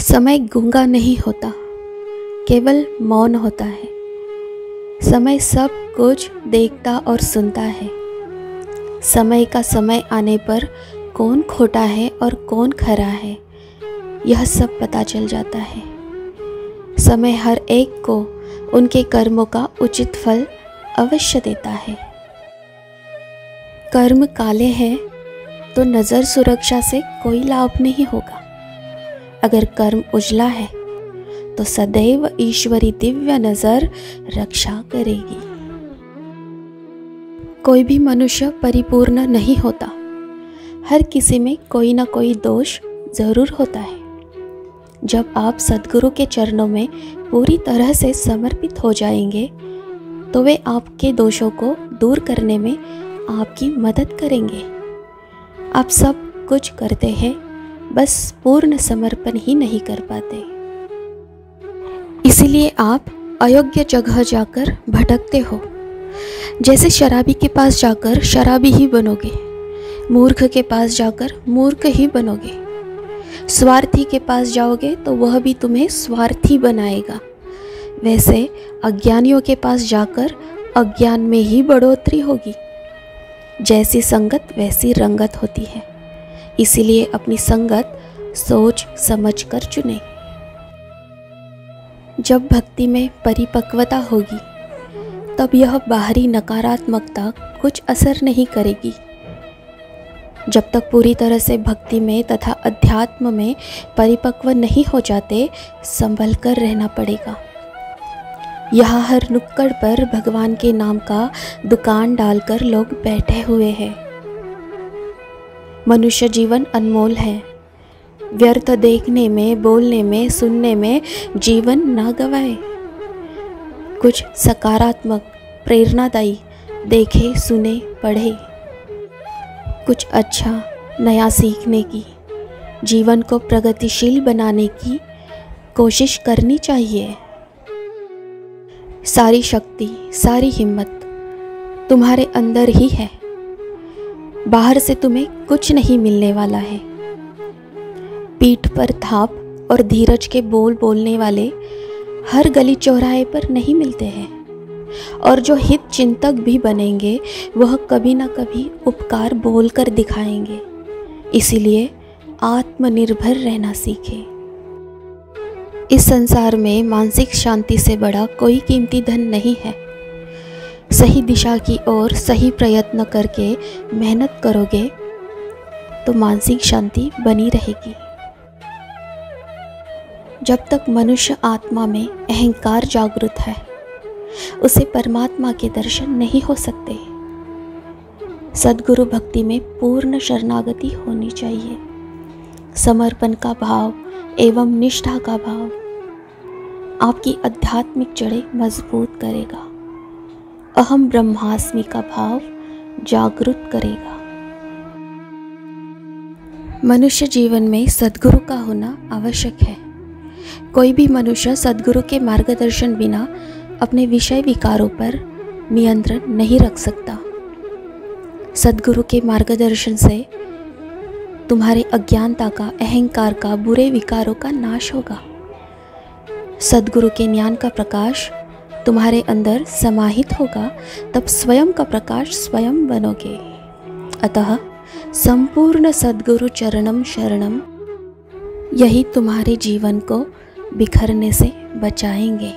समय गूंगा नहीं होता, केवल मौन होता है। समय सब कुछ देखता और सुनता है। समय का समय आने पर कौन खोटा है और कौन खरा है, यह सब पता चल जाता है। समय हर एक को उनके कर्मों का उचित फल अवश्य देता है। कर्म काले हैं तो नज़र सुरक्षा से कोई लाभ नहीं होगा। अगर कर्म उजला है तो सदैव ईश्वरी दिव्य नज़र रक्षा करेगी। कोई भी मनुष्य परिपूर्ण नहीं होता। हर किसी में कोई ना कोई दोष ज़रूर होता है। जब आप सद्गुरु के चरणों में पूरी तरह से समर्पित हो जाएंगे तो वे आपके दोषों को दूर करने में आपकी मदद करेंगे। आप सब कुछ करते हैं, बस पूर्ण समर्पण ही नहीं कर पाते। इसीलिए आप अयोग्य जगह जाकर भटकते हो। जैसे शराबी के पास जाकर शराबी ही बनोगे, मूर्ख के पास जाकर मूर्ख ही बनोगे। स्वार्थी के पास जाओगे तो वह भी तुम्हें स्वार्थी बनाएगा। वैसे अज्ञानियों के पास जाकर अज्ञान में ही बढ़ोतरी होगी। जैसी संगत वैसी रंगत होती है। इसीलिए अपनी संगत सोच समझ कर चुने। जब भक्ति में परिपक्वता होगी तब यह बाहरी नकारात्मकता कुछ असर नहीं करेगी। जब तक पूरी तरह से भक्ति में तथा अध्यात्म में परिपक्व नहीं हो जाते, संभल कर रहना पड़ेगा। यहाँ हर नुक्कड़ पर भगवान के नाम का दुकान डालकर लोग बैठे हुए हैं। मनुष्य जीवन अनमोल है। व्यर्थ देखने में, बोलने में, सुनने में जीवन ना गवाए। कुछ सकारात्मक, प्रेरणादायी देखे, सुने, पढ़े। कुछ अच्छा नया सीखने की, जीवन को प्रगतिशील बनाने की कोशिश करनी चाहिए। सारी शक्ति, सारी हिम्मत तुम्हारे अंदर ही है। बाहर से तुम्हें कुछ नहीं मिलने वाला है। पीठ पर थाप और धीरज के बोल बोलने वाले हर गली चौराहे पर नहीं मिलते हैं। और जो हित चिंतक भी बनेंगे वह कभी ना कभी उपकार बोलकर दिखाएंगे। इसीलिए आत्मनिर्भर रहना सीखें। इस संसार में मानसिक शांति से बड़ा कोई कीमती धन नहीं है। सही दिशा की ओर सही प्रयत्न करके मेहनत करोगे तो मानसिक शांति बनी रहेगी। जब तक मनुष्य आत्मा में अहंकार जागृत है, उसे परमात्मा के दर्शन नहीं हो सकते। सद्गुरु भक्ति में पूर्ण शरणागति होनी चाहिए। समर्पण का भाव एवं निष्ठा का भाव आपकी आध्यात्मिक जड़ें मजबूत करेगा। अहम ब्रह्मास्मि का भाव जागृत करेगा। मनुष्य जीवन में सद्गुरु का होना आवश्यक है। कोई भी मनुष्य सद्गुरु के मार्गदर्शन बिना अपने विषय विकारों पर नियंत्रण नहीं रख सकता। सद्गुरु के मार्गदर्शन से तुम्हारे अज्ञानता का, अहंकार का, बुरे विकारों का नाश होगा। सद्गुरु के ज्ञान का प्रकाश तुम्हारे अंदर समाहित होगा, तब स्वयं का प्रकाश स्वयं बनोगे। अतः संपूर्ण सद्गुरु चरणम शरणम, यही तुम्हारे जीवन को बिखरने से बचाएंगे।